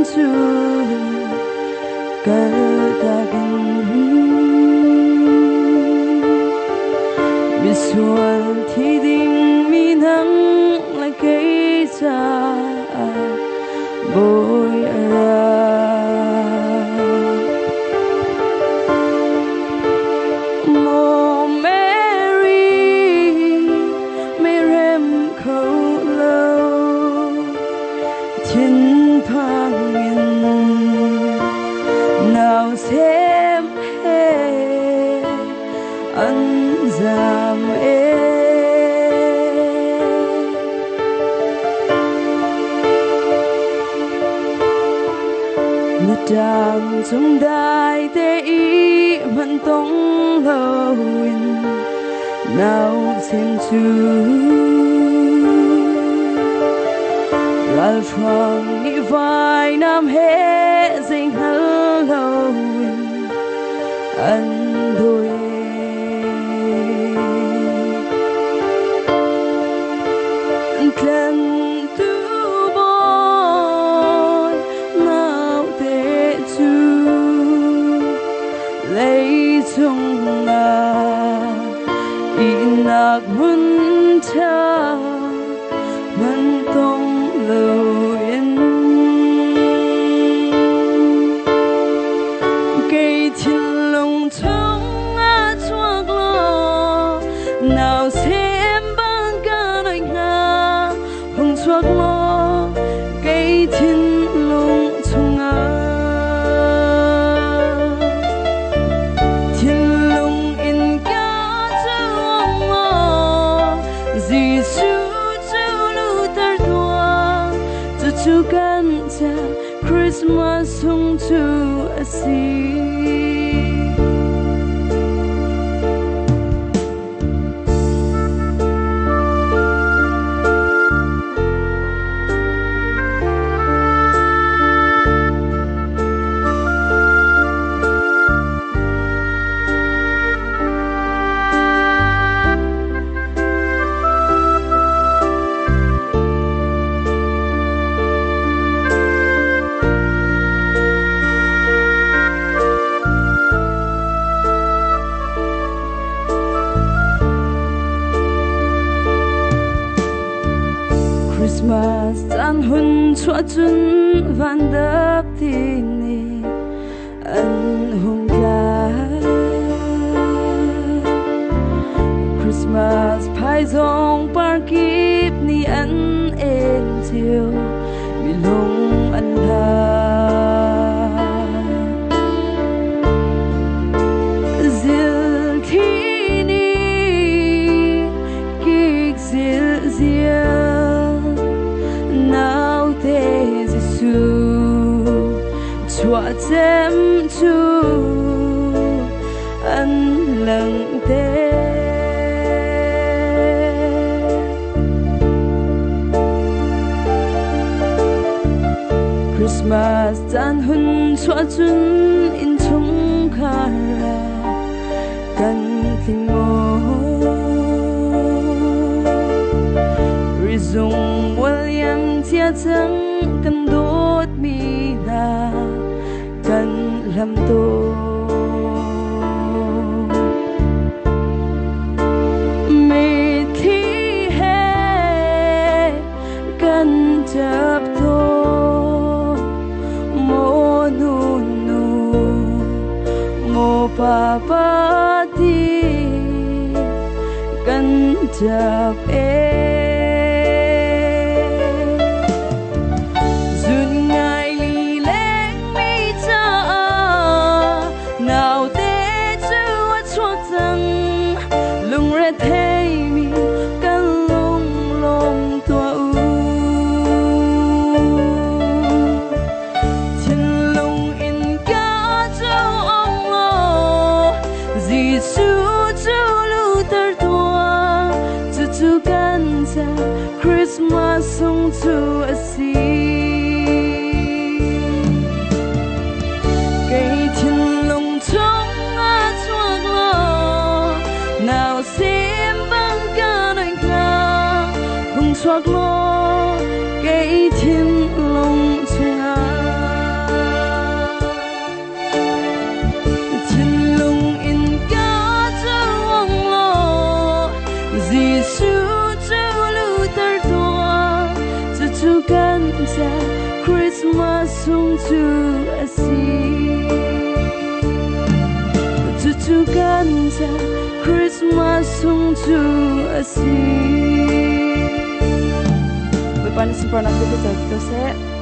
chu kal ta kan mi sual thi ding mi nang la cây cha bôi ra thiên thoáng nhìn nào xem hết ăn giảm một đàn trong đài tê ý vẫn tông lâu nào xem chú Al thoáng nghĩ vài năm hết dinh Halloween anh đôi cần tu bôi nào để chú lấy chung in nạc muốn cha vẫn tông lưu yên cây thiên lùng trong chuộc lo nào xem ban ca đôi nga hồng chuộc lo cây thiên lùng trong thiên lùng in ca trong lo Giêsu chu kan cha Christmas hung chu asi Christmas an hun chua chun van đập tin ni an hung la Christmas phai dong par kip ni an en chiều mi lung an la zil thi ni kik zil zil nào thế Giêsu chua chém chu ăn lặng thế Christmas tan hun chua chun in chung khara kan thing mo rizung wal chia chẳng cần đốt mi là cần làm tô mê thi hè cần chấp tô mô nu nu mô pa pa ti cần chấp thấy mi căn lông lông tua u thiên lông in ca châu ông lo Giêsu châu lưu tơ tua chu chu can cha Christmas sung chu asi cây thiên lông trong chuộc lo nào xem băng ca đôi nga hùng chuộc lo cây thiên lông chung sung chu asi chu kan cha Christmas sung chu asi we pan si pranam de ta se